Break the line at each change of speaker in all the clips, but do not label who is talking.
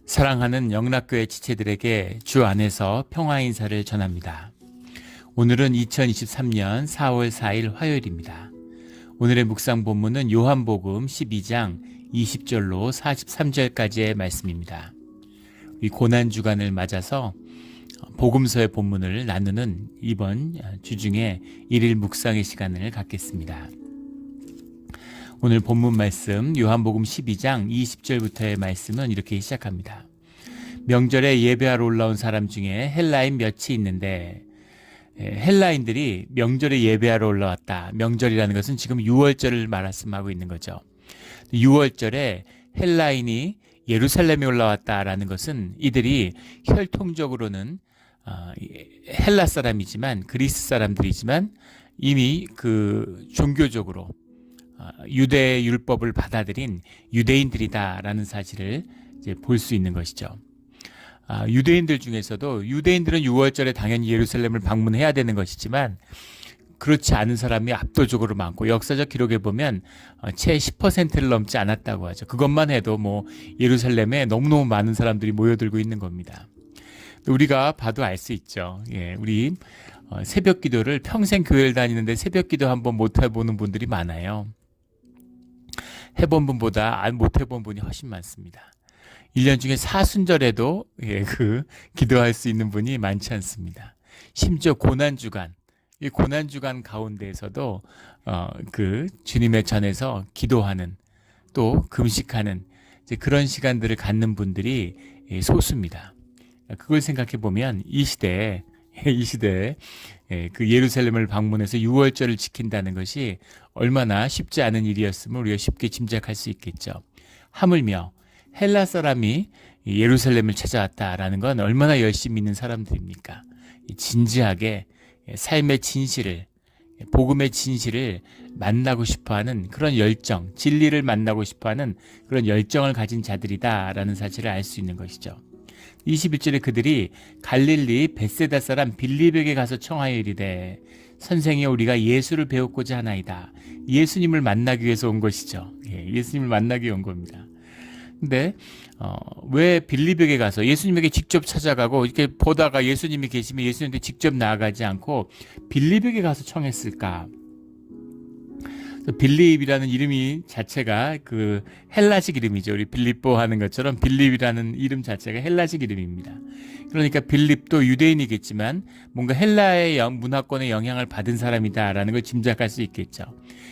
사랑하는 영락교회 지체들에게 주 안에서 평화 인사를 전합니다. 오늘은 2023년 4월 4일 화요일입니다. 오늘의 묵상 본문은 요한복음 12장 20절로 43절까지의 말씀입니다. 이 고난주간을 맞아서 복음서의 본문을 나누는 이번 주중에 일일 묵상의 시간을 갖겠습니다. 오늘 본문 말씀 요한복음 12장 20절부터의 말씀은 이렇게 시작합니다. 명절에 예배하러 올라온 사람 중에 헬라인 몇이 있는데, 헬라인들이 명절에 예배하러 올라왔다. 명절이라는 것은 지금 유월절을 말씀하고 있는 거죠. 유월절에 헬라인이 예루살렘에 올라왔다라는 것은 이들이 혈통적으로는 헬라 사람이지만 그리스 사람들이지만 이미 그 종교적으로 유대 율법을 받아들인 유대인들이다라는 사실을 이제 볼 수 있는 것이죠. 유대인들 중에서도 유대인들은 6월절에 당연히 예루살렘을 방문해야 되는 것이지만 그렇지 않은 사람이 압도적으로 많고 역사적 기록에 보면 채 10%를 넘지 않았다고 하죠. 그것만 해도 뭐 예루살렘에 너무너무 많은 사람들이 모여들고 있는 겁니다. 우리가 봐도 알 수 있죠. 우리 새벽 기도를 평생 교회를 다니는데 새벽 기도 한번 못 해보는 분들이 많아요. 해본 분보다 못 해본 분이 훨씬 많습니다. 1년 중에 사순절에도 기도할 수 있는 분이 많지 않습니다. 심지어 고난주간, 이 고난주간 가운데에서도 그 주님의 전에서 기도하는 또 금식하는 이제 그런 시간들을 갖는 분들이 소수입니다. 그걸 생각해 보면 이 시대에 그 예루살렘을 방문해서 유월절을 지킨다는 것이 얼마나 쉽지 않은 일이었음을 우리가 쉽게 짐작할 수 있겠죠. 하물며 헬라 사람이 예루살렘을 찾아왔다라는 건 얼마나 열심히 있는 사람들입니까? 진지하게 삶의 진실을, 복음의 진실을 만나고 싶어하는 그런 열정, 진리를 만나고 싶어하는 그런 열정을 가진 자들이다라는 사실을 알 수 있는 것이죠. 21절에 그들이 갈릴리 벳세다 사람 빌립에게 가서 청하여 이르되 선생이여 우리가 예수를 배웠고자 하나이다. 예수님을 만나기 위해서 온 것이죠. 예수님을 만나기 위해 온 겁니다. 근데 왜 빌립에게 가서 예수님에게 직접 찾아가고 이렇게 보다가 예수님이 계시면 예수님한테 직접 나아가지 않고 빌립에게 가서 청했을까? 빌립이라는 이름이 자체가 그 헬라식 이름이죠. 우리 빌립보 하는 것처럼 빌립이라는 이름 자체가 헬라식 이름입니다. 그러니까 빌립도 유대인이겠지만 뭔가 헬라의 문화권의 영향을 받은 사람이다라는 걸 짐작할 수 있겠죠.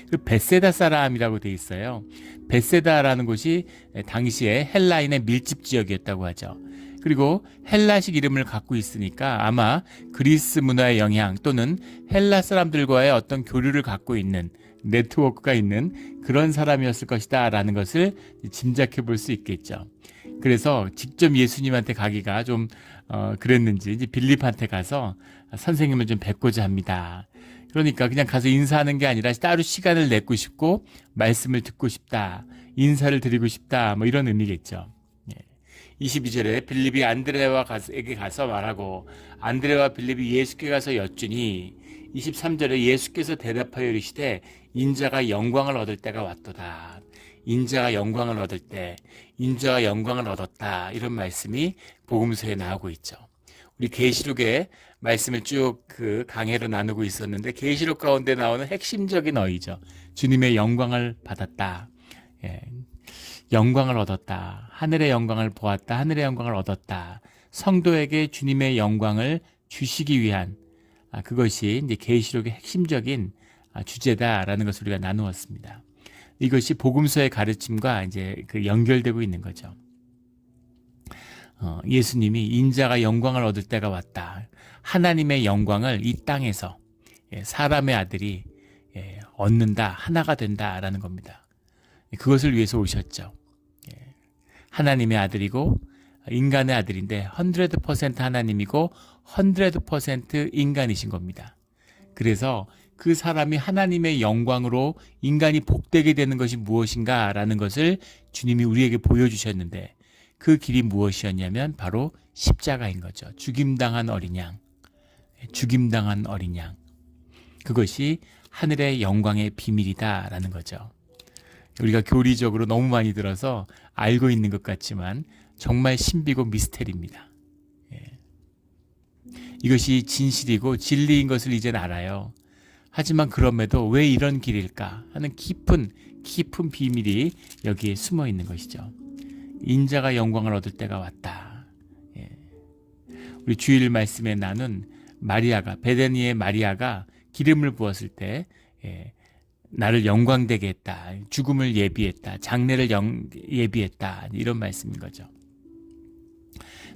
그 벳세다 사람이라고 돼 있어요. 벳세다라는 곳이 당시에 헬라인의 밀집 지역이었다고 하죠. 그리고 헬라식 이름을 갖고 있으니까 아마 그리스 문화의 영향 또는 헬라 사람들과의 어떤 교류를 갖고 있는 네트워크가 있는 그런 사람이었을 것이다 라는 것을 짐작해 볼 수 있겠죠. 그래서 직접 예수님한테 가기가 좀 그랬는지 이제 빌립한테 가서 선생님을 좀 뵙고자 합니다. 그러니까 그냥 가서 인사하는 게 아니라 따로 시간을 내고 싶고 말씀을 듣고 싶다, 인사를 드리고 싶다, 뭐 이런 의미겠죠. 22절에 빌립이 안드레와에게 가서 말하고 안드레와 빌립이 예수께 가서 여쭈니 23절에 예수께서 대답하여 이르시되 인자가 영광을 얻을 때가 왔도다. 인자가 영광을 얻을 때, 인자가 영광을 얻었다. 이런 말씀이 복음서에 나오고 있죠. 우리 계시록의 말씀을 쭉 그 강해로 나누고 있었는데 계시록 가운데 나오는 핵심적인 어휘죠. 주님의 영광을 받았다. 영광을 얻었다. 하늘의 영광을 보았다. 하늘의 영광을 얻었다. 성도에게 주님의 영광을 주시기 위한 그것이 이제 계시록의 핵심적인 주제다라는 것을 우리가 나누었습니다. 이것이 복음서의 가르침과 이제 그 연결되고 있는 거죠. 예수님이 인자가 영광을 얻을 때가 왔다. 하나님의 영광을 이 땅에서 사람의 아들이 얻는다, 하나가 된다라는 겁니다. 그것을 위해서 오셨죠. 하나님의 아들이고 인간의 아들인데 100% 하나님이고 100% 인간이신 겁니다. 그래서 그 사람이 하나님의 영광으로 인간이 복되게 되는 것이 무엇인가 라는 것을 주님이 우리에게 보여주셨는데 그 길이 무엇이었냐면 바로 십자가인 거죠. 죽임당한 어린 양. 그것이 하늘의 영광의 비밀이다라는 거죠. 우리가 교리적으로 너무 많이 들어서 알고 있는 것 같지만 정말 신비고 미스테리입니다. 예. 이것이 진실이고 진리인 것을 이젠 알아요. 하지만 그럼에도 왜 이런 길일까 하는 깊은 비밀이 여기에 숨어 있는 것이죠. 인자가 영광을 얻을 때가 왔다. 예. 우리 주일 말씀에 나눈 마리아가, 베데니의 마리아가 기름을 부었을 때 나를 영광되게 했다. 죽음을 예비했다. 장례를 예비했다. 이런 말씀인 거죠.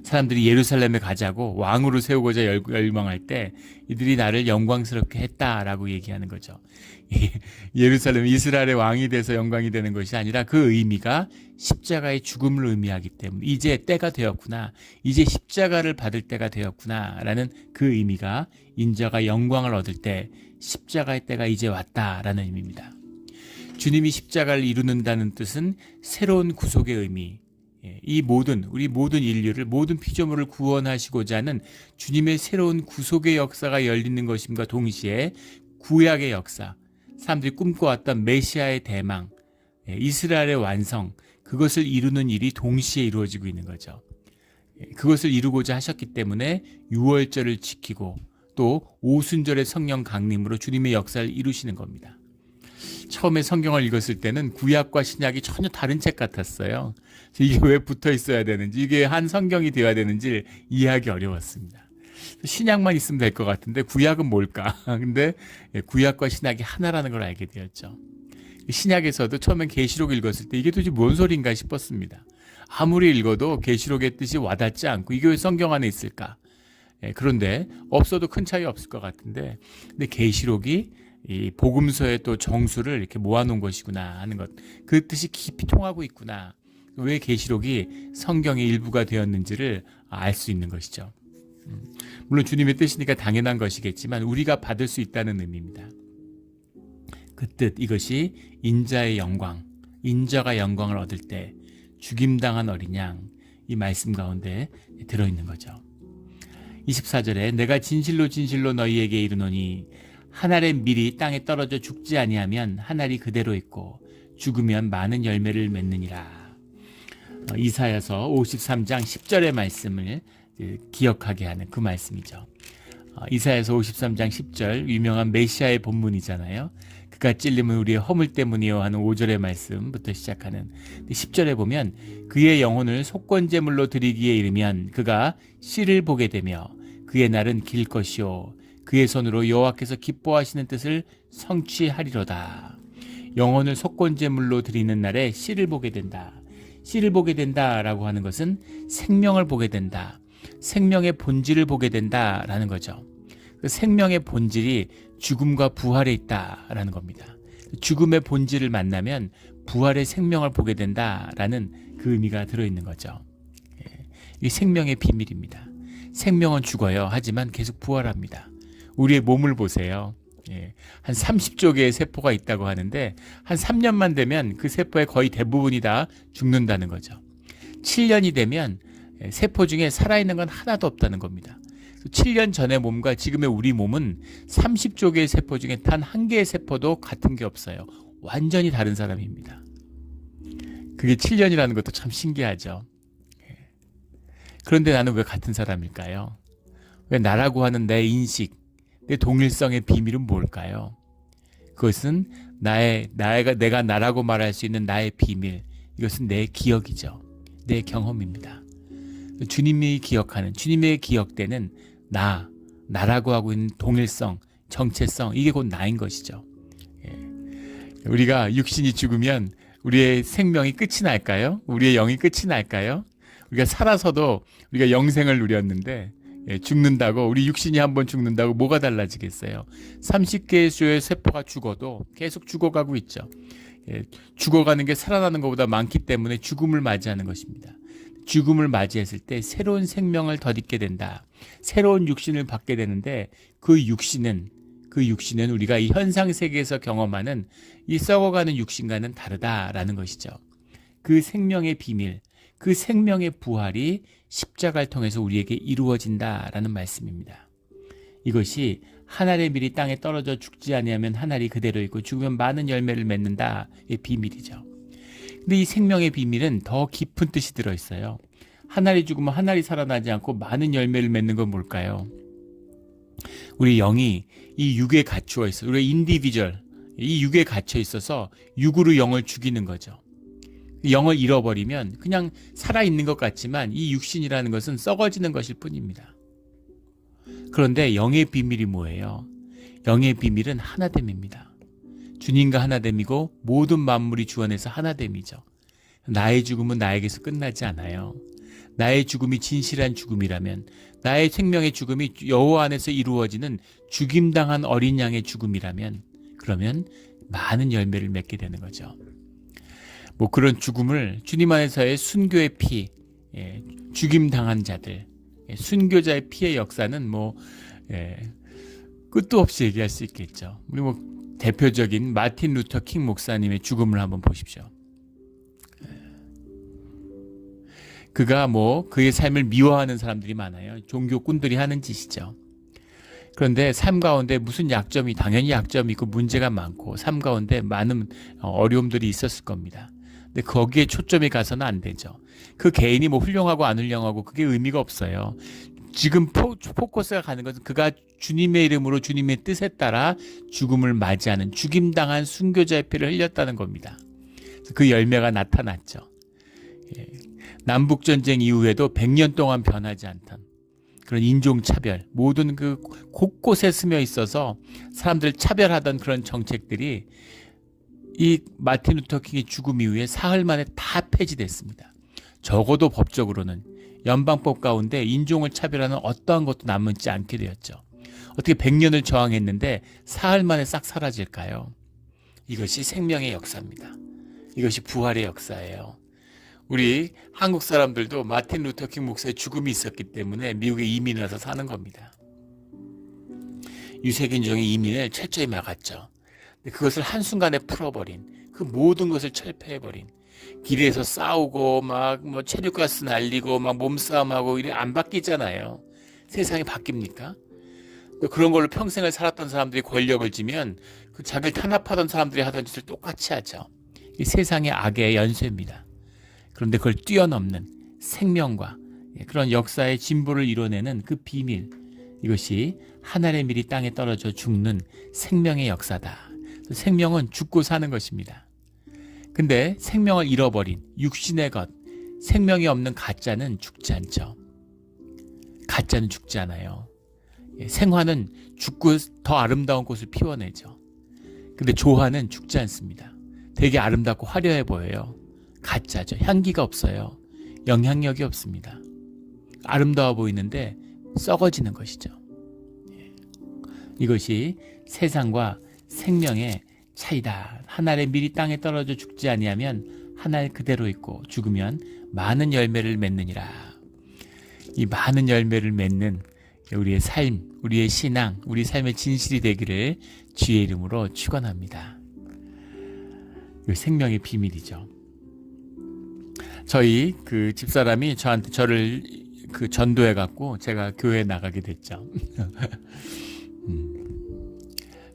사람들이 예루살렘에 가자고 왕으로 세우고자 열망할 때 이들이 나를 영광스럽게 했다라고 얘기하는 거죠. 예루살렘 이스라엘의 왕이 돼서 영광이 되는 것이 아니라 그 의미가 십자가의 죽음을 의미하기 때문에 이제 때가 되었구나. 이제 십자가를 받을 때가 되었구나 라는 그 의미가 인자가 영광을 얻을 때 십자가의 때가 이제 왔다라는 의미입니다. 주님이 십자가를 이루는다는 뜻은 새로운 구속의 의미, 우리 모든 인류를, 모든 피조물을 구원하시고자 하는 주님의 새로운 구속의 역사가 열리는 것임과 동시에 구약의 역사, 사람들이 꿈꿔왔던 메시아의 대망, 이스라엘의 완성, 그것을 이루는 일이 동시에 이루어지고 있는 거죠. 그것을 이루고자 하셨기 때문에 유월절을 지키고 또 오순절의 성령 강림으로 주님의 역사를 이루시는 겁니다. 처음에 성경을 읽었을 때는 구약과 신약이 전혀 다른 책 같았어요. 이게 왜 붙어 있어야 되는지, 이게 한 성경이 되어야 되는지 이해하기 어려웠습니다. 신약만 있으면 될 것 같은데 구약은 뭘까? 근데 구약과 신약이 하나라는 걸 알게 되었죠. 신약에서도 처음엔 계시록 읽었을 때 이게 도대체 뭔 소린가 싶었습니다. 아무리 읽어도 계시록의 뜻이 와닿지 않고 이게 왜 성경 안에 있을까? 그런데 없어도 큰 차이 없을 것 같은데, 근데 계시록이 이 복음서의 또 정수를 이렇게 모아놓은 것이구나 하는 것, 그 뜻이 깊이 통하고 있구나. 왜 계시록이 성경의 일부가 되었는지를 알 수 있는 것이죠. 물론 주님의 뜻이니까 당연한 것이겠지만 우리가 받을 수 있다는 의미입니다. 그 뜻, 이것이 인자의 영광, 인자가 영광을 얻을 때 죽임당한 어린 양, 이 말씀 가운데 들어있는 거죠. 24절에 내가 진실로 진실로 너희에게 이르노니 한 알의 밀이 땅에 떨어져 죽지 아니하면 한 알이 그대로 있고 죽으면 많은 열매를 맺느니라. 이사야서 53장 10절의 말씀을 기억하게 하는 그 말씀이죠. 이사야서 53장 10절 유명한 메시아의 본문이잖아요. 그가 찔림은 우리의 허물 때문이요 하는 5절의 말씀부터 시작하는 10절에 보면 그의 영혼을 속건제물로 드리기에 이르면 그가 씨를 보게 되며 그의 날은 길 것이요 그의 손으로 여호와께서 기뻐하시는 뜻을 성취하리로다. 영혼을 속건제물로 드리는 날에 씨를 보게 된다. 씨를 보게 된다라고 하는 것은 생명을 보게 된다. 생명의 본질을 보게 된다라는 거죠. 그 생명의 본질이 죽음과 부활에 있다라는 겁니다. 죽음의 본질을 만나면 부활의 생명을 보게 된다라는 그 의미가 들어있는 거죠. 이게 생명의 비밀입니다. 생명은 죽어요. 하지만 계속 부활합니다. 우리의 몸을 보세요. 한 30조 개의 세포가 있다고 하는데 한 3년만 되면 그 세포의 거의 대부분이 다 죽는다는 거죠. 7년이 되면 세포 중에 살아있는 건 하나도 없다는 겁니다. 7년 전의 몸과 지금의 우리 몸은 30조 개의 세포 중에 단 한 개의 세포도 같은 게 없어요. 완전히 다른 사람입니다. 그게 7년이라는 것도 참 신기하죠. 그런데 나는 왜 같은 사람일까요? 왜 나라고 하는 내 인식, 내 동일성의 비밀은 뭘까요? 그것은 내가 나라고 말할 수 있는 나의 비밀, 이것은 내 기억이죠. 내 경험입니다. 주님이 기억하는, 주님의 기억되는 나라고 하고 있는 동일성, 정체성, 이게 곧 나인 것이죠. 우리가 육신이 죽으면 우리의 생명이 끝이 날까요? 우리의 영이 끝이 날까요? 우리가 살아서도 우리가 영생을 누렸는데 죽는다고, 우리 육신이 한번 죽는다고 뭐가 달라지겠어요? 30개의 수의 세포가 죽어도 계속 죽어가고 있죠. 죽어가는 게 살아나는 것보다 많기 때문에 죽음을 맞이하는 것입니다. 죽음을 맞이했을 때 새로운 생명을 덧입게 된다. 새로운 육신을 받게 되는데 그 육신은 우리가 이 현상 세계에서 경험하는 이 썩어가는 육신과는 다르다라는 것이죠. 그 생명의 비밀, 그 생명의 부활이 십자가를 통해서 우리에게 이루어진다라는 말씀입니다. 이것이 한 알의 밀이 땅에 떨어져 죽지 아니하면 한 알이 그대로 있고 죽으면 많은 열매를 맺는다의 비밀이죠. 근데 이 생명의 비밀은 더 깊은 뜻이 들어있어요. 한 알이 죽으면 한 알이 살아나지 않고 많은 열매를 맺는 건 뭘까요? 우리 영이 이 육에 갇혀 있어. 우리 인디비주얼, 이 육에 갇혀 있어서 육으로 영을 죽이는 거죠. 영을 잃어버리면 그냥 살아있는 것 같지만 이 육신이라는 것은 썩어지는 것일 뿐입니다. 그런데 영의 비밀이 뭐예요? 영의 비밀은 하나됨입니다. 주님과 하나됨이고 모든 만물이 주원해서 하나됨이죠. 나의 죽음은 나에게서 끝나지 않아요. 나의 죽음이 진실한 죽음이라면, 나의 생명의 죽음이 여호와 안에서 이루어지는 죽임당한 어린 양의 죽음이라면, 그러면 많은 열매를 맺게 되는 거죠. 뭐 그런 죽음을 주님 안에서의 순교의 피, 죽임당한 자들, 순교자의 피의 역사는 뭐 끝도 없이 얘기할 수 있겠죠. 우리 뭐 대표적인 마틴 루터 킹 목사님의 죽음을 한번 보십시오. 그가 뭐 그의 삶을 미워하는 사람들이 많아요. 종교꾼들이 하는 짓이죠. 그런데 삶 가운데 무슨 약점이, 당연히 약점이 있고 문제가 많고 삶 가운데 많은 어려움들이 있었을 겁니다. 근데 거기에 초점이 가서는 안 되죠. 그 개인이 뭐 훌륭하고 안 훌륭하고 그게 의미가 없어요. 지금 포커스가 가는 것은 그가 주님의 이름으로 주님의 뜻에 따라 죽음을 맞이하는, 죽임당한 순교자의 피를 흘렸다는 겁니다. 그 열매가 나타났죠. 남북전쟁 이후에도 100년 동안 변하지 않던 그런 인종차별, 모든 그 곳곳에 스며 있어서 사람들을 차별하던 그런 정책들이 이 마틴 루터 킹의 죽음 이후에 사흘 만에 다 폐지됐습니다. 적어도 법적으로는 연방법 가운데 인종을 차별하는 어떠한 것도 남지 않게 되었죠. 어떻게 100년을 저항했는데 사흘 만에 싹 사라질까요? 이것이 생명의 역사입니다. 이것이 부활의 역사예요. 우리 한국 사람들도 마틴 루터 킹 목사의 죽음이 있었기 때문에 미국에 이민을 와서 사는 겁니다. 유색인종의 이민을 철저히 막았죠. 그것을 한순간에 풀어버린, 그 모든 것을 철폐해버린, 길에서 싸우고 막 뭐 체류가스 날리고 막 몸싸움하고 이래 안 바뀌잖아요. 세상이 바뀝니까? 또 그런 걸로 평생을 살았던 사람들이 권력을 쥐면 그 자기를 탄압하던 사람들이 하던 짓을 똑같이 하죠. 이 세상의 악의 연쇄입니다. 그런데 그걸 뛰어넘는 생명과 그런 역사의 진보를 이뤄내는 그 비밀, 이것이 하늘의 밀이 땅에 떨어져 죽는 생명의 역사다. 생명은 죽고 사는 것입니다. 근데 생명을 잃어버린 육신의 것, 생명이 없는 가짜는 죽지 않죠. 가짜는 죽지 않아요. 생화는 죽고 더 아름다운 꽃을 피워내죠. 근데 조화는 죽지 않습니다. 되게 아름답고 화려해 보여요. 가짜죠. 향기가 없어요. 영향력이 없습니다. 아름다워 보이는데 썩어지는 것이죠. 이것이 세상과 생명의 차이다. 한 알의 밀이 땅에 떨어져 죽지 아니하면 한 알 그대로 있고 죽으면 많은 열매를 맺느니라. 이 많은 열매를 맺는 우리의 삶, 우리의 신앙, 우리 삶의 진실이 되기를 주의 이름으로 축원합니다. 이 생명의 비밀이죠. 저희 그 집사람이 저를 그 전도해 갖고 제가 교회에 나가게 됐죠.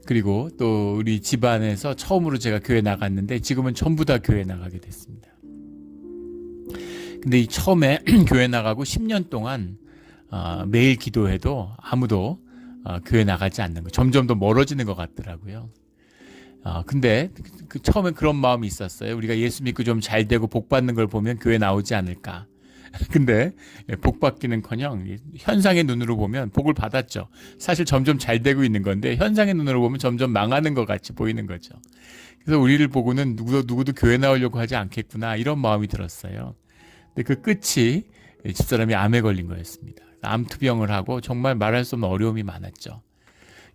그리고 또 우리 집안에서 처음으로 제가 교회 나갔는데 지금은 전부 다 교회 나가게 됐습니다. 근데 이 처음에 교회 나가고 10년 동안 매일 기도해도 아무도 교회 나가지 않는 거, 점점 더 멀어지는 것 같더라고요. 근데 처음엔 그런 마음이 있었어요. 우리가 예수 믿고 좀 잘 되고 복 받는 걸 보면 교회 나오지 않을까. 근데 복 받기는커녕 현상의 눈으로 보면 복을 받았죠. 사실 점점 잘 되고 있는 건데 현상의 눈으로 보면 점점 망하는 것 같이 보이는 거죠. 그래서 우리를 보고는 누구도 교회 나오려고 하지 않겠구나 이런 마음이 들었어요. 근데 그 끝이 집사람이 암에 걸린 거였습니다. 암투병을 하고 정말 말할 수 없는 어려움이 많았죠.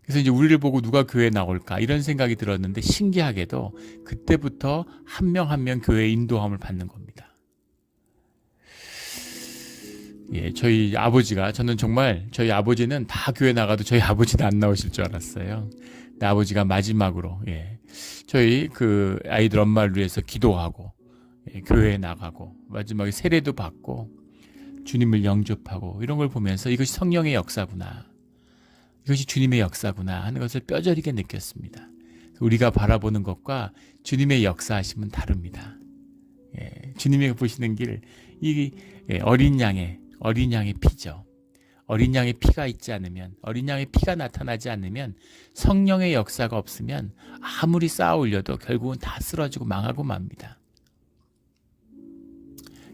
그래서 이제 우리를 보고 누가 교회에 나올까 이런 생각이 들었는데 신기하게도 그때부터 한 명 한 명 교회에 인도함을 받는 겁니다. 저희 아버지가, 저는 정말 저희 아버지는 다 교회 나가도 저희 아버지는 안 나오실 줄 알았어요. 근데 아버지가 마지막으로 저희 그 아이들 엄마를 위해서 기도하고 교회에 나가고 마지막에 세례도 받고 주님을 영접하고 이런 걸 보면서 이것이 성령의 역사구나, 이것이 주님의 역사구나 하는 것을 뼈저리게 느꼈습니다. 우리가 바라보는 것과 주님의 역사하심은 다릅니다. 주님이 보시는 길, 이 어린 양의 피죠. 어린 양의 피가 있지 않으면, 어린 양의 피가 나타나지 않으면, 성령의 역사가 없으면 아무리 쌓아 올려도 결국은 다 쓰러지고 망하고 맙니다.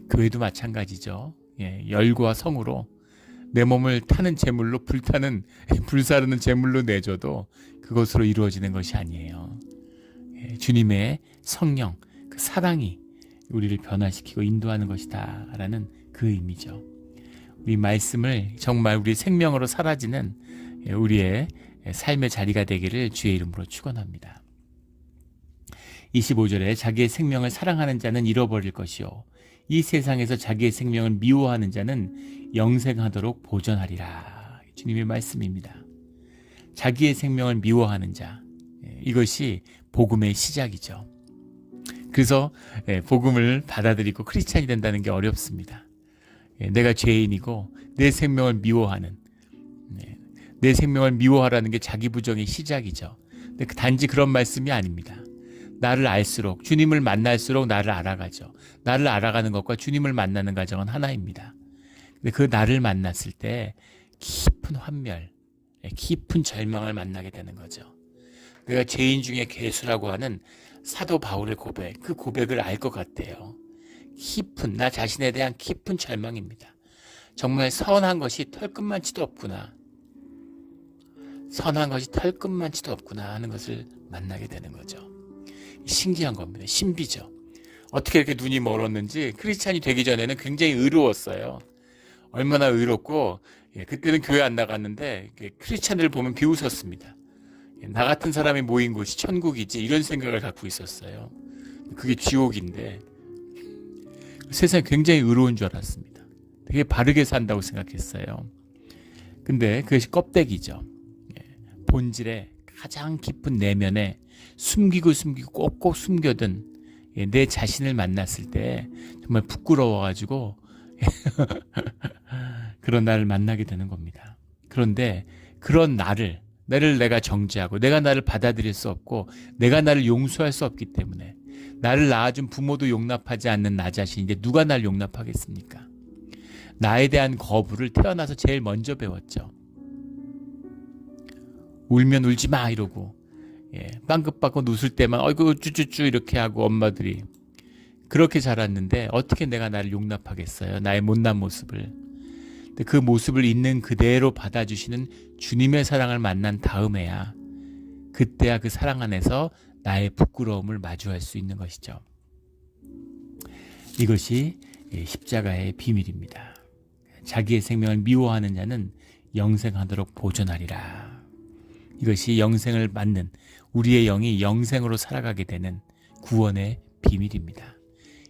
교회도 마찬가지죠. 열과 성으로 내 몸을 타는 제물로 불사르는 제물로 내줘도 그것으로 이루어지는 것이 아니에요. 주님의 성령, 그 사랑이 우리를 변화시키고 인도하는 것이다 라는 그 의미죠. 우리 말씀을 정말 우리 생명으로 사라지는 우리의 삶의 자리가 되기를 주의 이름으로 축원합니다. 25절에 자기의 생명을 사랑하는 자는 잃어버릴 것이요 이 세상에서 자기의 생명을 미워하는 자는 영생하도록 보존하리라. 주님의 말씀입니다. 자기의 생명을 미워하는 자, 이것이 복음의 시작이죠. 그래서 복음을 받아들이고 크리스찬이 된다는 게 어렵습니다. 내가 죄인이고 내 생명을 미워하는, 내 생명을 미워하라는 게 자기 부정의 시작이죠. 근데 단지 그런 말씀이 아닙니다. 나를 알수록, 주님을 만날수록 나를 알아가죠. 나를 알아가는 것과 주님을 만나는 과정은 하나입니다. 근데 그 나를 만났을 때 깊은 환멸, 깊은 절망을 만나게 되는 거죠. 내가 죄인 중에 괴수라고 하는 사도 바울의 고백, 그 고백을 알 것 같아요. 깊은, 나 자신에 대한 깊은 절망입니다. 정말 선한 것이 털끝만치도 없구나. 선한 것이 털끝만치도 없구나 하는 것을 만나게 되는 거죠. 신기한 겁니다. 신비죠. 어떻게 이렇게 눈이 멀었는지 크리스찬이 되기 전에는 굉장히 의로웠어요. 얼마나 의롭고, 그때는 교회 안 나갔는데 크리스찬들을 보면 비웃었습니다. 나 같은 사람이 모인 곳이 천국이지 이런 생각을 갖고 있었어요. 그게 지옥인데 세상에 굉장히 의로운 줄 알았습니다. 되게 바르게 산다고 생각했어요. 근데 그것이 껍데기죠. 본질의 가장 깊은 내면에 숨기고 꼭꼭 숨겨둔 내 자신을 만났을 때 정말 부끄러워가지고 그런 나를 만나게 되는 겁니다. 그런데 그런 나를 내가 정죄하고 내가 나를 받아들일 수 없고 내가 나를 용서할 수 없기 때문에 나를 낳아준 부모도 용납하지 않는 나 자신인데 누가 나를 용납하겠습니까? 나에 대한 거부를 태어나서 제일 먼저 배웠죠. 울면 울지 마 이러고, 빵긋빵긋 웃을 때만 어이구 쭈쭈쭈 이렇게 하고 엄마들이 그렇게 자랐는데 어떻게 내가 나를 용납하겠어요? 나의 못난 모습을. 근데 그 모습을 있는 그대로 받아주시는 주님의 사랑을 만난 다음에야, 그때야 그 사랑 안에서 나의 부끄러움을 마주할 수 있는 것이죠. 이것이 십자가의 비밀입니다. 자기의 생명을 미워하는 자는 영생하도록 보존하리라. 이것이 영생을 맞는, 우리의 영이 영생으로 살아가게 되는 구원의 비밀입니다.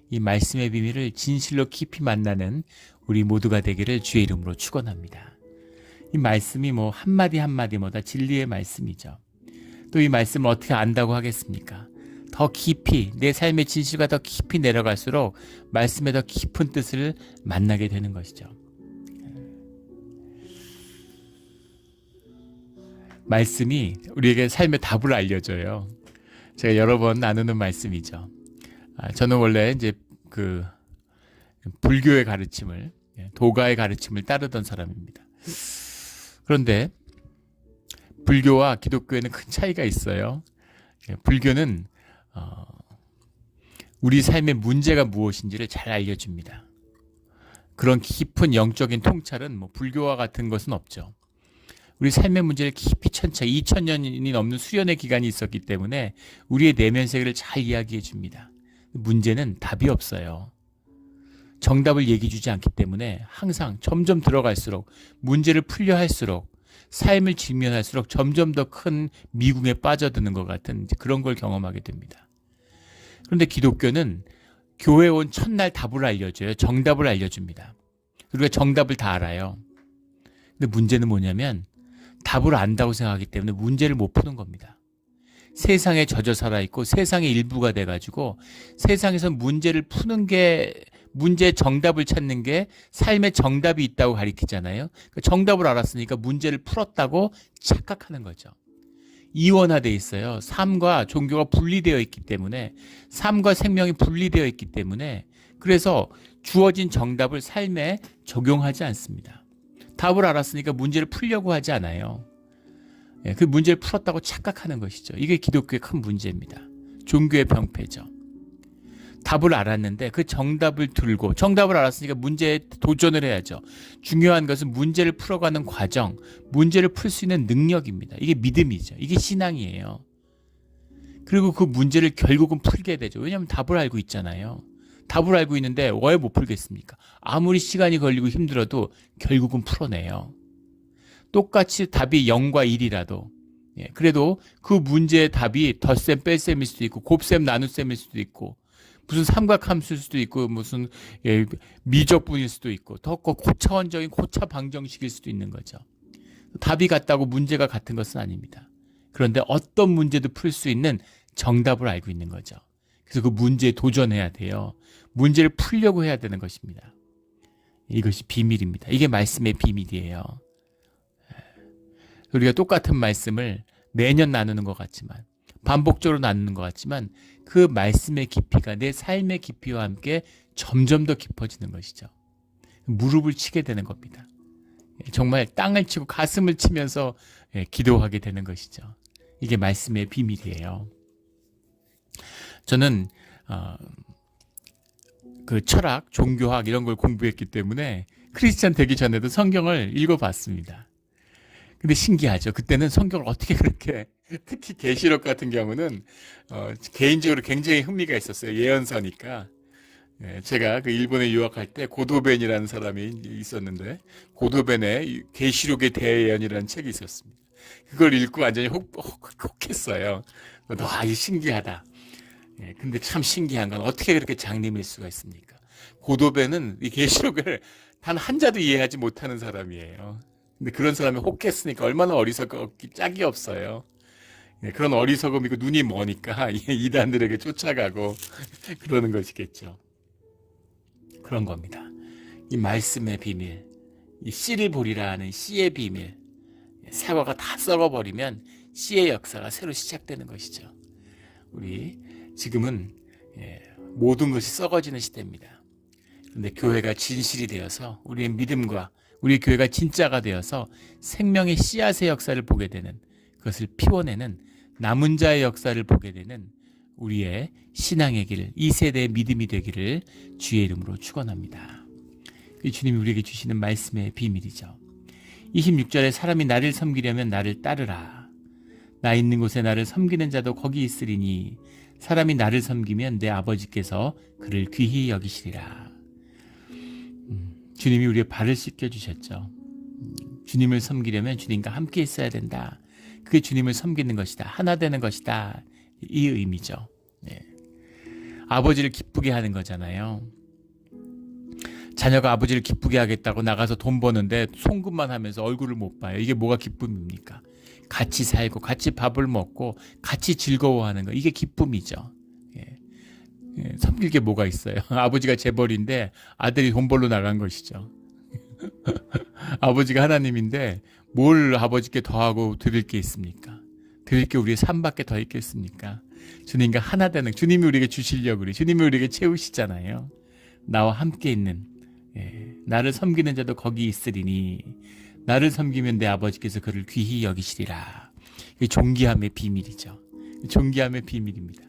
이 말씀의 비밀을 진실로 깊이 만나는 우리 모두가 되기를 주의 이름으로 축원합니다. 이 말씀이 한마디 한마디마다 진리의 말씀이죠. 또 이 말씀을 어떻게 안다고 하겠습니까? 더 깊이, 내 삶의 진실과 더 깊이 내려갈수록 말씀의 더 깊은 뜻을 만나게 되는 것이죠. 말씀이 우리에게 삶의 답을 알려줘요. 제가 여러 번 나누는 말씀이죠. 저는 원래 이제 불교의 가르침을, 도가의 가르침을 따르던 사람입니다. 그런데 불교와 기독교에는 큰 차이가 있어요. 불교는 우리 삶의 문제가 무엇인지를 잘 알려줍니다. 그런 깊은 영적인 통찰은 불교와 같은 것은 없죠. 우리 삶의 문제를 깊이 2000년이 넘는 수련의 기간이 있었기 때문에 우리의 내면 세계를 잘 이야기해 줍니다. 문제는 답이 없어요. 정답을 얘기해 주지 않기 때문에 항상 점점 들어갈수록, 문제를 풀려 할수록, 삶을 직면할수록 점점 더 큰 미궁에 빠져드는 것 같은 그런 걸 경험하게 됩니다. 그런데 기독교는 교회 온 첫날 답을 알려줘요. 정답을 알려줍니다. 우리가 정답을 다 알아요. 근데 문제는 뭐냐면 답을 안다고 생각하기 때문에 문제를 못 푸는 겁니다. 세상에 젖어 살아있고 세상의 일부가 돼가지고 세상에서 문제를 푸는 게, 문제의 정답을 찾는 게 삶의 정답이 있다고 가리키잖아요. 정답을 알았으니까 문제를 풀었다고 착각하는 거죠. 이원화되어 있어요. 삶과 종교가 분리되어 있기 때문에, 삶과 생명이 분리되어 있기 때문에, 그래서 주어진 정답을 삶에 적용하지 않습니다. 답을 알았으니까 문제를 풀려고 하지 않아요. 그 문제를 풀었다고 착각하는 것이죠. 이게 기독교의 큰 문제입니다. 종교의 병폐죠. 답을 알았는데 그 정답을 들고, 정답을 알았으니까 문제에 도전을 해야죠. 중요한 것은 문제를 풀어가는 과정, 문제를 풀 수 있는 능력입니다. 이게 믿음이죠. 이게 신앙이에요. 그리고 그 문제를 결국은 풀게 되죠. 왜냐하면 답을 알고 있잖아요. 답을 알고 있는데 왜 못 풀겠습니까? 아무리 시간이 걸리고 힘들어도 결국은 풀어내요. 똑같이 답이 0과 1이라도 그래도 그 문제의 답이 덧셈 뺄셈일 수도 있고 곱셈 나눗셈일 수도 있고 무슨 삼각함수일 수도 있고 무슨 미적분일 수도 있고 더 고차원적인 고차 방정식일 수도 있는 거죠. 답이 같다고 문제가 같은 것은 아닙니다. 그런데 어떤 문제도 풀 수 있는 정답을 알고 있는 거죠. 그래서 그 문제에 도전해야 돼요. 문제를 풀려고 해야 되는 것입니다. 이것이 비밀입니다. 이게 말씀의 비밀이에요. 우리가 똑같은 말씀을 매년 나누는 것 같지만 반복적으로 나누는 것 같지만 그 말씀의 깊이가 내 삶의 깊이와 함께 점점 더 깊어지는 것이죠. 무릎을 치게 되는 겁니다. 정말 땅을 치고 가슴을 치면서 기도하게 되는 것이죠. 이게 말씀의 비밀이에요. 저는 그 철학, 종교학 이런 걸 공부했기 때문에 크리스찬 되기 전에도 성경을 읽어봤습니다. 근데 신기하죠. 그때는 성경을 어떻게 그렇게, 특히 계시록 같은 경우는 개인적으로 굉장히 흥미가 있었어요. 예언서니까. 제가 그 일본에 유학할 때 고도벤이라는 사람이 있었는데 고도벤의 계시록의 대예언이라는 책이 있었습니다. 그걸 읽고 완전히 혹했어요. 와, 이 신기하다. 근데 참 신기한 건 어떻게 그렇게 장님일 수가 있습니까? 고도벤은 이 계시록을 단 한자도 이해하지 못하는 사람이에요. 근데 그런 사람이 혹했으니까 얼마나 어리석기 짝이 없어요. 그런 어리석음이고 눈이 머니까 이단들에게 쫓아가고 그러는 것이겠죠. 그런 겁니다. 이 말씀의 비밀, 이 씨를 보리라 하는 씨의 비밀, 사과가 다 썩어버리면 씨의 역사가 새로 시작되는 것이죠. 우리 지금은 모든 것이 썩어지는 시대입니다. 그런데 교회가 진실이 되어서 우리의 믿음과 우리 교회가 진짜가 되어서 생명의 씨앗의 역사를 보게 되는, 그것을 피워내는 남은 자의 역사를 보게 되는 우리의 신앙의 길, 이 세대의 믿음이 되기를 주의 이름으로 축원합니다. 주님이 우리에게 주시는 말씀의 비밀이죠. 26절에 사람이 나를 섬기려면 나를 따르라. 나 있는 곳에 나를 섬기는 자도 거기 있으리니 사람이 나를 섬기면 내 아버지께서 그를 귀히 여기시리라. 주님이 우리의 발을 씻겨주셨죠. 주님을 섬기려면 주님과 함께 있어야 된다. 그게 주님을 섬기는 것이다. 하나 되는 것이다. 이 의미죠. 아버지를 기쁘게 하는 거잖아요. 자녀가 아버지를 기쁘게 하겠다고 나가서 돈 버는데 송금만 하면서 얼굴을 못 봐요. 이게 뭐가 기쁨입니까? 같이 살고 같이 밥을 먹고 같이 즐거워하는 거, 이게 기쁨이죠. 섬길 게 뭐가 있어요? 아버지가 재벌인데 아들이 돈 벌러 나간 것이죠. 아버지가 하나님인데 뭘 아버지께 더하고 드릴 게 있습니까? 드릴 게 우리의 삶밖에 더 있겠습니까? 주님과 하나 되는, 주님이 우리에게 주시려고 그래. 주님이 우리에게 채우시잖아요. 나와 함께 있는, 나를 섬기는 자도 거기 있으리니 나를 섬기면 내 아버지께서 그를 귀히 여기시리라. 이게 존귀함의 비밀이죠. 존귀함의 비밀입니다.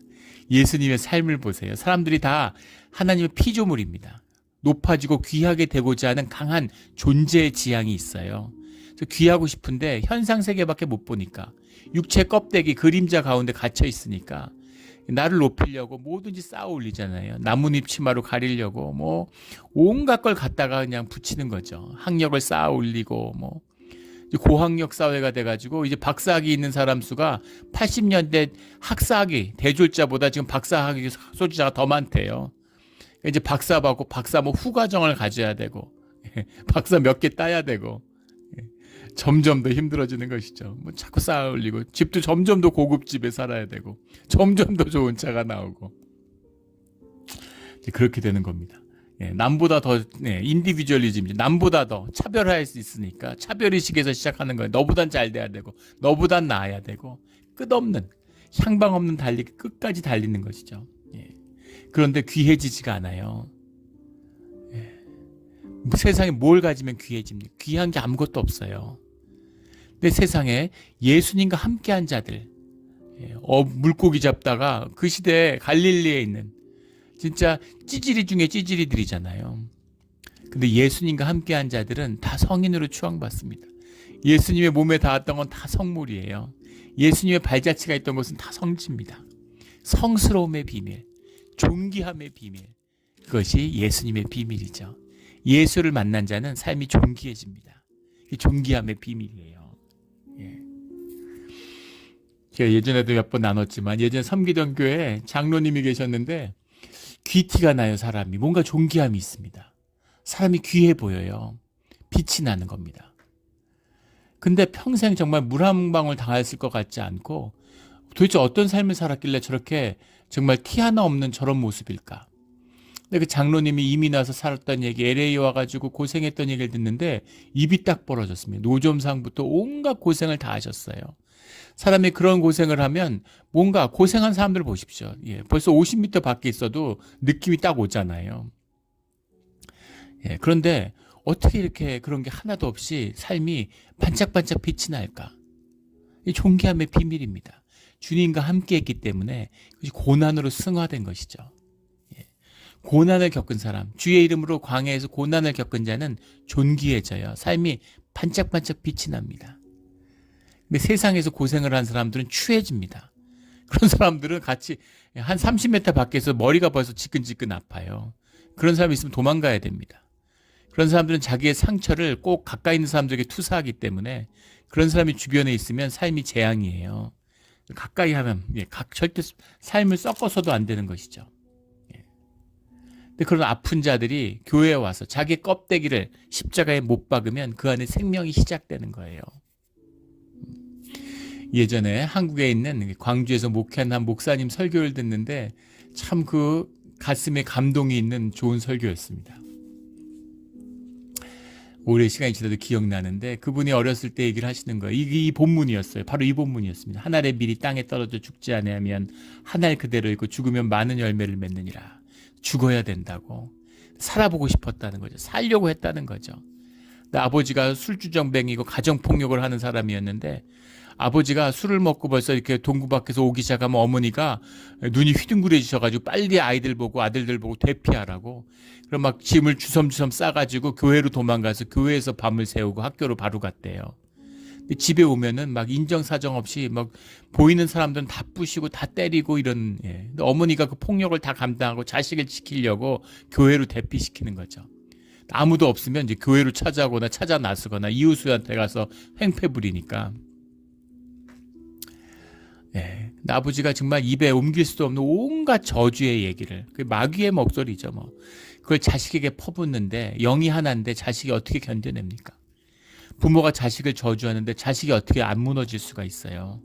예수님의 삶을 보세요. 사람들이 다 하나님의 피조물입니다. 높아지고 귀하게 되고자 하는 강한 존재의 지향이 있어요. 그래서 귀하고 싶은데 현상 세계밖에 못 보니까, 육체 껍데기 그림자 가운데 갇혀 있으니까 나를 높이려고 뭐든지 쌓아 올리잖아요. 나뭇잎 치마로 가리려고 뭐 온갖 걸 갖다가 그냥 붙이는 거죠. 학력을 쌓아 올리고 뭐 고학력 사회가 돼가지고 이제 박사학위 있는 사람 수가 80년대 학사학위 대졸자보다 지금 박사학위 소지자가 더 많대요. 이제 박사 받고 박사 뭐 후과정을 가져야 되고 박사 몇 개 따야 되고 점점 더 힘들어지는 것이죠. 뭐 자꾸 쌓아 올리고 집도 점점 더 고급 집에 살아야 되고 점점 더 좋은 차가 나오고 이제 그렇게 되는 겁니다. 남보다 더 인디비주얼리즘, 남보다 더 차별화할 수 있으니까 차별의식에서 시작하는 거예요. 너보단 잘 돼야 되고 너보단 나아야 되고 끝없는, 향방 없는 달리기, 끝까지 달리는 것이죠. 그런데 귀해지지가 않아요. 세상에 뭘 가지면 귀해집니까? 귀한 게 아무것도 없어요. 근데 세상에 예수님과 함께한 자들, 물고기 잡다가 그 시대에 갈릴리에 있는 진짜 찌질이 중에 찌질이들이잖아요. 근데 예수님과 함께한 자들은 다 성인으로 추앙받습니다. 예수님의 몸에 닿았던 건 다 성물이에요. 예수님의 발자취가 있던 것은 다 성지입니다. 성스러움의 비밀, 존귀함의 비밀, 그것이 예수님의 비밀이죠. 예수를 만난 자는 삶이 존귀해집니다. 이 존귀함의 비밀이에요. 제가 예전에도 몇 번 나눴지만 예전에 섬기던 교회에 장로님이 계셨는데 귀티가 나요. 사람이 뭔가 존귀함이 있습니다. 사람이 귀해 보여요. 빛이 나는 겁니다. 근데 평생 정말 물 한 방울 당했을 것 같지 않고 도대체 어떤 삶을 살았길래 저렇게 정말 티 하나 없는 저런 모습일까? 근데 그 장로님이 이민 와서 살았던 얘기, LA 와가지고 고생했던 얘기를 듣는데 입이 딱 벌어졌습니다. 노점상부터 온갖 고생을 다 하셨어요. 사람이 그런 고생을 하면 뭔가 고생한 사람들 보십시오. 벌써 50m 밖에 있어도 느낌이 딱 오잖아요. 그런데 어떻게 이렇게 그런 게 하나도 없이 삶이 반짝반짝 빛이 날까? 이 존귀함의 비밀입니다. 주님과 함께 했기 때문에 고난으로 승화된 것이죠. 고난을 겪은 사람, 주의 이름으로 광야에서 고난을 겪은 자는 존귀해져요. 삶이 반짝반짝 빛이 납니다. 근데 세상에서 고생을 한 사람들은 추해집니다. 그런 사람들은 같이 한 30m 밖에서 머리가 벌써 지끈지끈 아파요. 그런 사람이 있으면 도망가야 됩니다. 그런 사람들은 자기의 상처를 꼭 가까이 있는 사람들에게 투사하기 때문에 그런 사람이 주변에 있으면 삶이 재앙이에요. 가까이 하면 절대 삶을 섞어서도 안 되는 것이죠. 근데 그런 아픈 자들이 교회에 와서 자기의 껍데기를 십자가에 못 박으면 그 안에 생명이 시작되는 거예요. 예전에 한국에 있는 광주에서 목회한 한 목사님 설교를 듣는데 참 그 가슴에 감동이 있는 좋은 설교였습니다. 오래 시간이 지나도 기억나는데 그분이 어렸을 때 얘기를 하시는 거예요. 이 본문이었어요. 바로 이 본문이었습니다. 한 알의 밀이 땅에 떨어져 죽지 아니하면 한 알 그대로 있고 죽으면 많은 열매를 맺느니라. 죽어야 된다고. 살아보고 싶었다는 거죠. 살려고 했다는 거죠. 아버지가 술주정뱅이고 가정폭력을 하는 사람이었는데 아버지가 술을 먹고 벌써 이렇게 동구 밖에서 오기 시작하면 어머니가 눈이 휘둥그레지셔가지고 빨리 아이들 보고 아들들 보고 대피하라고. 그럼 막 짐을 주섬주섬 싸가지고 교회로 도망가서 교회에서 밤을 새우고 학교로 바로 갔대요. 근데 집에 오면은 막 인정사정 없이 막 보이는 사람들은 다 부시고 다 때리고 이런. 근데 어머니가 그 폭력을 다 감당하고 자식을 지키려고 교회로 대피시키는 거죠. 아무도 없으면 이제 교회로 찾아오거나 찾아 나서거나 이웃한테 가서 횡패 부리니까. 아버지가 정말 입에 옮길 수도 없는 온갖 저주의 얘기를, 그 마귀의 목소리죠, 뭐. 그걸 자식에게 퍼붓는데 영이 하나인데 자식이 어떻게 견뎌냅니까? 부모가 자식을 저주하는데 자식이 어떻게 안 무너질 수가 있어요?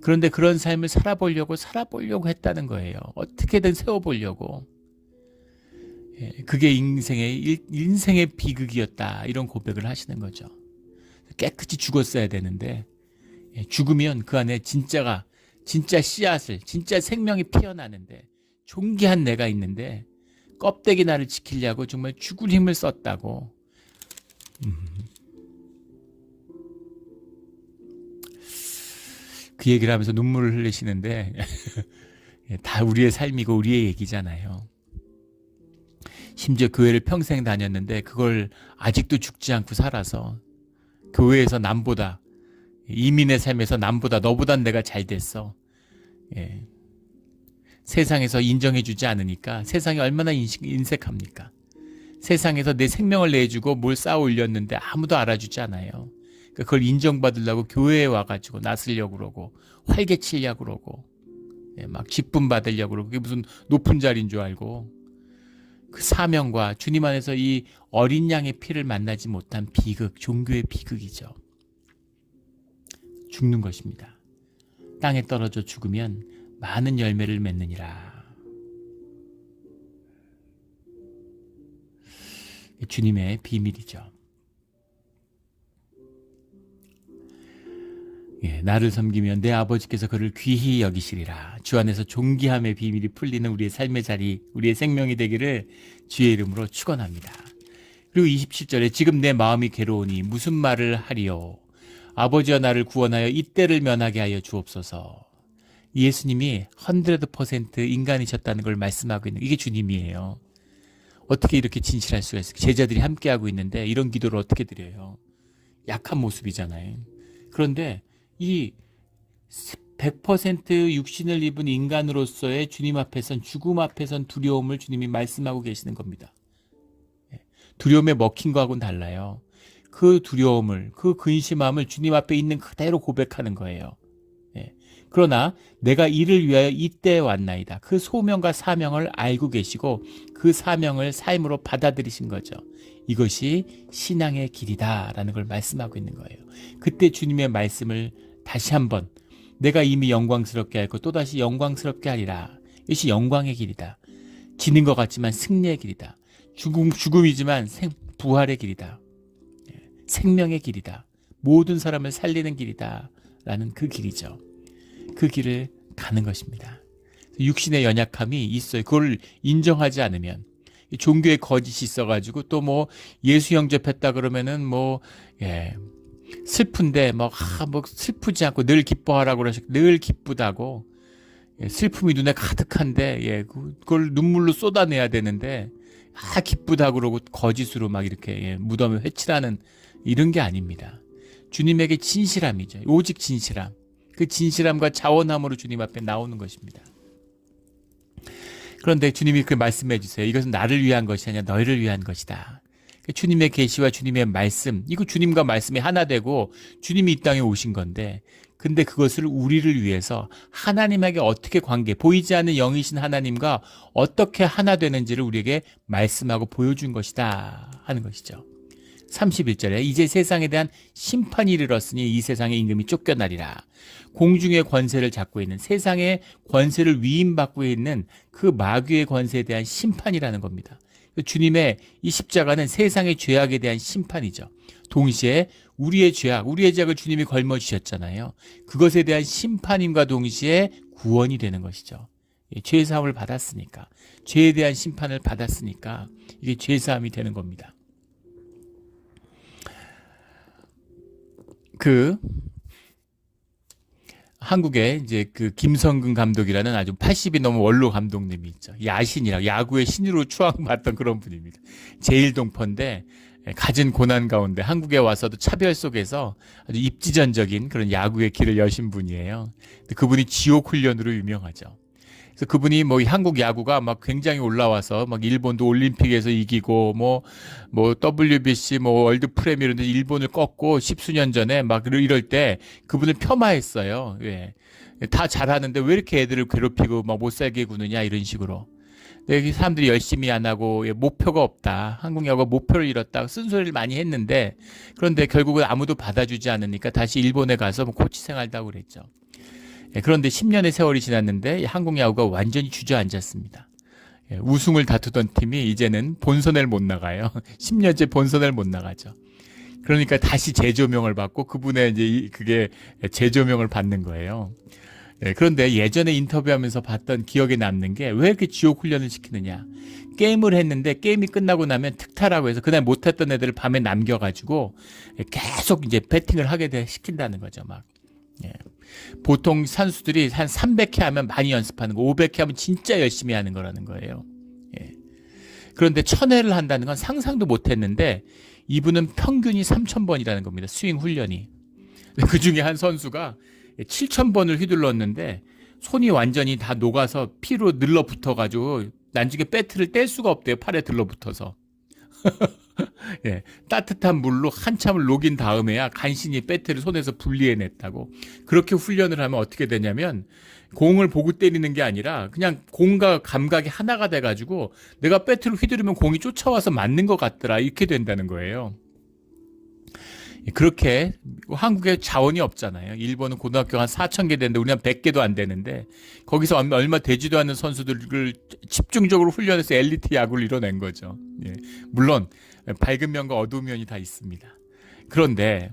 그런데 그런 삶을 살아보려고 했다는 거예요. 어떻게든 세워보려고. 그게 인생의 비극이었다. 이런 고백을 하시는 거죠. 깨끗이 죽었어야 되는데 죽으면 그 안에 진짜 씨앗을, 진짜 생명이 피어나는데 존귀한 내가 있는데 껍데기 나를 지키려고 정말 죽을 힘을 썼다고. 그 얘기를 하면서 눈물을 흘리시는데 다 우리의 삶이고 우리의 얘기잖아요. 심지어 교회를 평생 다녔는데 그걸 아직도 죽지 않고 살아서 교회에서 남보다, 이민의 삶에서 남보다, 너보단 내가 잘 됐어. 세상에서 인정해주지 않으니까 세상이 얼마나 인색합니까? 세상에서 내 생명을 내주고 뭘 쌓아 올렸는데 아무도 알아주지 않아요. 그러니까 그걸 인정받으려고 교회에 와가지고 나서려고 그러고 활개치려고 그러고 막 직분 받으려고 그러고 그게 무슨 높은 자리인 줄 알고. 그 사명과 주님 안에서 이 어린 양의 피를 만나지 못한 비극, 종교의 비극이죠. 죽는 것입니다. 땅에 떨어져 죽으면 많은 열매를 맺느니라. 주님의 비밀이죠. 나를 섬기면 내 아버지께서 그를 귀히 여기시리라. 주 안에서 존귀함의 비밀이 풀리는 우리의 삶의 자리, 우리의 생명이 되기를 주의 이름으로 축원합니다. 그리고 27절에 지금 내 마음이 괴로우니 무슨 말을 하리요. 아버지와 나를 구원하여 이때를 면하게 하여 주옵소서. 예수님이 100% 인간이셨다는 걸 말씀하고 있는 이게 주님이에요. 어떻게 이렇게 진실할 수가 있을까? 제자들이 함께하고 있는데 이런 기도를 어떻게 드려요? 약한 모습이잖아요. 그런데 이 100% 육신을 입은 인간으로서의 주님 앞에선, 죽음 앞에선 두려움을 주님이 말씀하고 계시는 겁니다. 두려움에 먹힌 거하고는 달라요. 그 두려움을, 그 근심함을 주님 앞에 있는 그대로 고백하는 거예요. 그러나 내가 이를 위하여 이때에 왔나이다. 그 소명과 사명을 알고 계시고 그 사명을 삶으로 받아들이신 거죠. 이것이 신앙의 길이다라는 걸 말씀하고 있는 거예요. 그때 주님의 말씀을 다시 한번 내가 이미 영광스럽게 하고 또다시 영광스럽게 하리라. 이것이 영광의 길이다. 지는 것 같지만 승리의 길이다. 죽음이지만 부활의 길이다. 생명의 길이다. 모든 사람을 살리는 길이다. 라는 그 길이죠. 그 길을 가는 것입니다. 육신의 연약함이 있어요. 그걸 인정하지 않으면 종교에 거짓이 있어가지고 또 뭐 예수 영접했다 그러면은 슬픈데 뭐 슬프지 않고 늘 기뻐하라고 그러셨고 늘 기쁘다고 슬픔이 눈에 가득한데 그걸 눈물로 쏟아내야 되는데 기쁘다고 그러고 거짓으로 막 이렇게 무덤에 회칠하는 이런 게 아닙니다. 주님에게 진실함이죠. 오직 진실함. 그 진실함과 자원함으로 주님 앞에 나오는 것입니다. 그런데 주님이 그 말씀해 주세요. 이것은 나를 위한 것이 아니라 너희를 위한 것이다. 주님의 계시와 주님의 말씀, 이거 주님과 말씀이 하나 되고 주님이 이 땅에 오신 건데 근데 그것을 우리를 위해서 하나님에게 어떻게 보이지 않는 영이신 하나님과 어떻게 하나 되는지를 우리에게 말씀하고 보여준 것이다 하는 것이죠. 31절에 이제 세상에 대한 심판이 이르렀으니 이 세상의 임금이 쫓겨나리라. 공중의 권세를 잡고 있는 세상의 권세를 위임받고 있는 그 마귀의 권세에 대한 심판이라는 겁니다. 주님의 이 십자가는 세상의 죄악에 대한 심판이죠. 동시에 우리의 죄악을 주님이 걸머주셨잖아요. 그것에 대한 심판임과 동시에 구원이 되는 것이죠. 죄사함을 받았으니까, 죄에 대한 심판을 받았으니까 이게 죄사함이 되는 겁니다. 한국에 이제 김성근 감독이라는 아주 80이 넘은 원로 감독님이 있죠. 야신이라고 야구의 신으로 추앙받던 그런 분입니다. 제일동포인데 갖은 고난 가운데 한국에 와서도 차별 속에서 아주 입지전적인 그런 야구의 길을 여신 분이에요. 그분이 지옥 훈련으로 유명하죠. 그래서 그분이 한국 야구가 막 굉장히 올라와서 일본도 올림픽에서 이기고 WBC 월드 프리미어 이런 데 일본을 꺾고 십수년 전에 이럴 때 그분을 폄하했어요. 다 잘하는데 왜 이렇게 애들을 괴롭히고 못 살게 구느냐 이런 식으로. 사람들이 열심히 안 하고 목표가 없다. 한국 야구가 목표를 잃었다. 쓴소리를 많이 했는데 그런데 결국은 아무도 받아주지 않으니까 다시 일본에 가서 코치 생활도 하고 그랬죠. 그런데 10년의 세월이 지났는데 한국 야구가 완전히 주저앉았습니다. 우승을 다투던 팀이 이제는 본선을 못 나가요. 10년째 본선을 못 나가죠. 그러니까 다시 재조명을 받고 그분의 이제 그게 재조명을 받는 거예요. 그런데 예전에 인터뷰하면서 봤던 기억에 남는 게 왜 이렇게 지옥 훈련을 시키느냐. 게임을 했는데 게임이 끝나고 나면 특타라고 해서 그날 못했던 애들을 밤에 남겨가지고 계속 이제 배팅을 하게 시킨다는 거죠. 보통 선수들이 한 300회 하면 많이 연습하는 거, 500회 하면 진짜 열심히 하는 거라는 거예요. 그런데 1000회를 한다는 건 상상도 못했는데 이분은 평균이 3000번이라는 겁니다. 스윙 훈련이. 그 중에 한 선수가 7000번을 휘둘렀는데 손이 완전히 다 녹아서 피로 늘러붙어가지고 나중에 배트를 뗄 수가 없대요. 팔에 들러붙어서. 따뜻한 물로 한참을 녹인 다음에야 간신히 배트를 손에서 분리해냈다고. 그렇게 훈련을 하면 어떻게 되냐면 공을 보고 때리는 게 아니라 그냥 공과 감각이 하나가 돼가지고 내가 배트를 휘두르면 공이 쫓아와서 맞는 것 같더라 이렇게 된다는 거예요. 그렇게 한국에 자원이 없잖아요. 일본은 고등학교가 한 4000개 되는데 우리는 100개도 안 되는데 거기서 얼마 되지도 않는 선수들을 집중적으로 훈련해서 엘리트 야구를 이뤄낸 거죠. 물론 밝은 면과 어두운 면이 다 있습니다. 그런데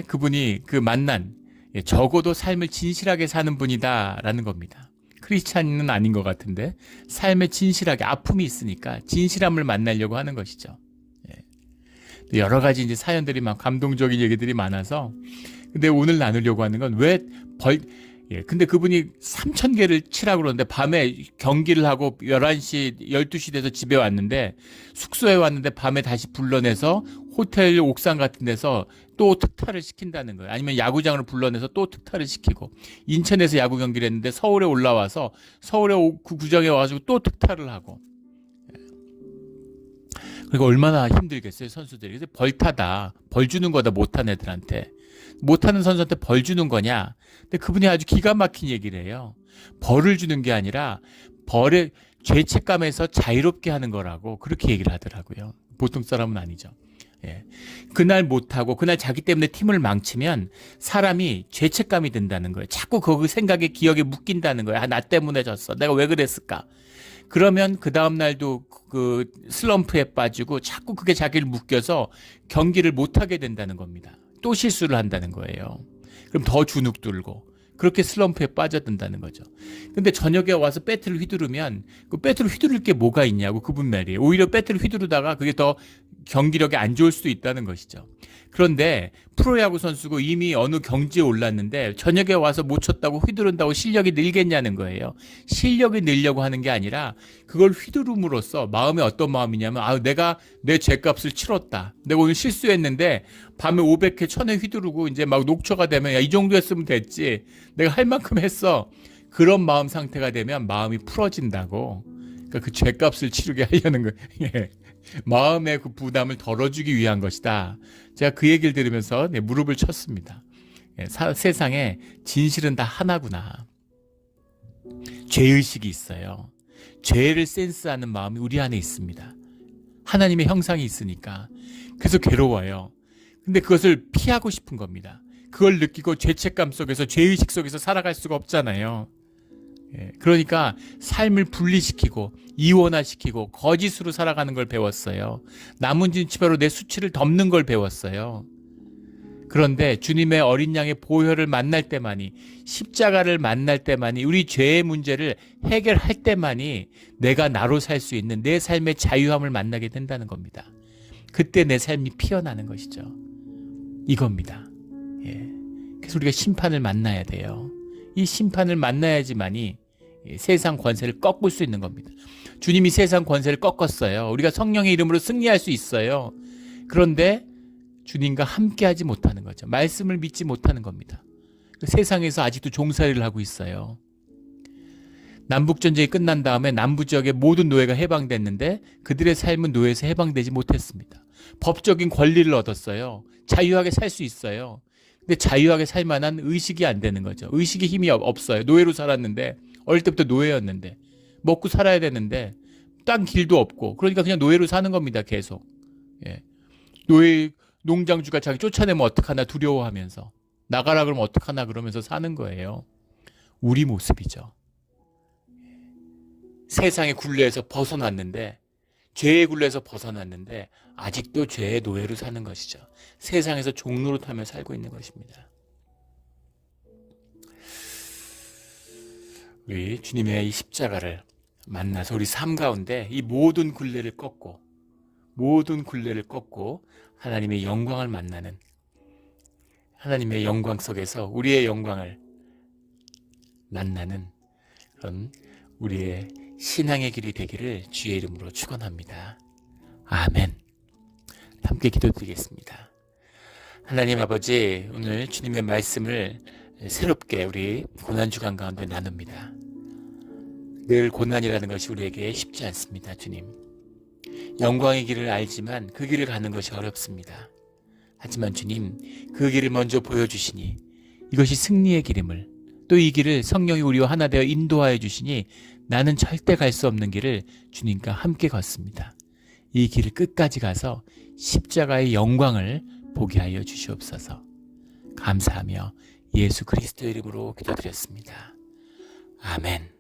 그분이 만난 적어도 삶을 진실하게 사는 분이다라는 겁니다. 크리스찬은 아닌 것 같은데 삶에 진실하게 아픔이 있으니까 진실함을 만나려고 하는 것이죠. 여러 가지 이제 사연들이 막 감동적인 얘기들이 많아서 근데 오늘 나누려고 하는 건 근데 그분이 3,000개를 치라고 그러는데 밤에 경기를 하고 11시, 12시 돼서 집에 왔는데 숙소에 왔는데 밤에 다시 불러내서 호텔 옥상 같은 데서 또 특타를 시킨다는 거예요. 아니면 야구장으로 불러내서 또 특타를 시키고 인천에서 야구 경기를 했는데 서울에 올라와서 서울에 그 구장에 와가지고 또 특타를 하고 그리고 얼마나 힘들겠어요, 선수들이. 그래서 벌 주는 거다, 못한 애들한테. 못하는 선수한테 벌 주는 거냐? 근데 그분이 아주 기가 막힌 얘기를 해요. 벌을 주는 게 아니라 벌의 죄책감에서 자유롭게 하는 거라고 그렇게 얘기를 하더라고요. 보통 사람은 아니죠. 예. 그날 못하고 그날 자기 때문에 팀을 망치면 사람이 죄책감이 든다는 거예요. 자꾸 그 생각에 기억에 묶인다는 거예요. 아, 나 때문에 졌어. 내가 왜 그랬을까? 그러면 그 다음 날도 그 슬럼프에 빠지고 자꾸 그게 자기를 묶여서 경기를 못하게 된다는 겁니다. 또 실수를 한다는 거예요. 그럼 더 주눅 들고 그렇게 슬럼프에 빠져든다는 거죠. 근데 저녁에 와서 배트를 휘두르면 그 배트를 휘두를 게 뭐가 있냐고 그분 말이에요. 오히려 배트를 휘두르다가 그게 더 경기력이 안 좋을 수도 있다는 것이죠. 그런데 프로야구 선수고 이미 어느 경지에 올랐는데 저녁에 와서 못 쳤다고 휘두른다고 실력이 늘겠냐는 거예요. 실력이 늘려고 하는 게 아니라 그걸 휘두름으로써 마음이 어떤 마음이냐면 내가 내 죄값을 치렀다. 내가 오늘 실수했는데 밤에 500회 1000회 휘두르고 이제 막 녹초가 되면 이 정도 했으면 됐지. 내가 할 만큼 했어. 그런 마음 상태가 되면 마음이 풀어진다고. 그러니까 그 죄값을 치르게 하려는 거예요. 마음의 그 부담을 덜어주기 위한 것이다. 제가 그 얘기를 들으면서 무릎을 쳤습니다. 세상에 진실은 다 하나구나. 죄의식이 있어요. 죄를 센스하는 마음이 우리 안에 있습니다. 하나님의 형상이 있으니까. 그래서 괴로워요. 근데 그것을 피하고 싶은 겁니다. 그걸 느끼고 죄책감 속에서 죄의식 속에서 살아갈 수가 없잖아요. 그러니까 삶을 분리시키고 이원화시키고 거짓으로 살아가는 걸 배웠어요. 나뭇잎 치마로 내 수치를 덮는 걸 배웠어요. 그런데 주님의 어린 양의 보혈을 만날 때만이, 십자가를 만날 때만이, 우리 죄의 문제를 해결할 때만이 내가 나로 살 수 있는 내 삶의 자유함을 만나게 된다는 겁니다. 그때 내 삶이 피어나는 것이죠. 이겁니다. 그래서 우리가 심판을 만나야 돼요. 이 심판을 만나야지만이 세상 권세를 꺾을 수 있는 겁니다. 주님이 세상 권세를 꺾었어요. 우리가 성령의 이름으로 승리할 수 있어요. 그런데 주님과 함께하지 못하는 거죠. 말씀을 믿지 못하는 겁니다. 세상에서 아직도 종살이를 하고 있어요. 남북전쟁이 끝난 다음에 남부 지역의 모든 노예가 해방됐는데 그들의 삶은 노예에서 해방되지 못했습니다. 법적인 권리를 얻었어요. 자유하게 살 수 있어요. 근데 자유하게 살 만한 의식이 안 되는 거죠. 의식의 힘이 없어요. 노예로 살았는데 어릴 때부터 노예였는데 먹고 살아야 되는데 딴 길도 없고 그러니까 그냥 노예로 사는 겁니다. 계속. 노예 농장주가 자기 쫓아내면 어떡하나 두려워하면서 나가라 그러면 어떡하나 그러면서 사는 거예요. 우리 모습이죠. 세상의 굴레에서 벗어났는데 죄의 굴레에서 벗어났는데 아직도 죄의 노예로 사는 것이죠. 세상에서 종노릇하며 살고 있는 것입니다. 우리 주님의 이 십자가를 만나서 우리 삶 가운데 이 모든 굴레를 꺾고 하나님의 영광을 만나는, 하나님의 영광 속에서 우리의 영광을 만나는 그런 우리의 신앙의 길이 되기를 주의 이름으로 축원합니다. 아멘. 함께 기도드리겠습니다. 하나님 아버지, 오늘 주님의 말씀을 새롭게 우리 고난주간 가운데 나눕니다. 늘 고난이라는 것이 우리에게 쉽지 않습니다. 주님, 영광의 길을 알지만 그 길을 가는 것이 어렵습니다. 하지만 주님, 그 길을 먼저 보여주시니 이것이 승리의 길임을, 또 이 길을 성령이 우리와 하나 되어 인도하여 주시니 나는 절대 갈 수 없는 길을 주님과 함께 걷습니다. 이 길을 끝까지 가서 십자가의 영광을 보게 하여 주시옵소서. 감사하며 예수 그리스도의 이름으로 기도드렸습니다. 아멘.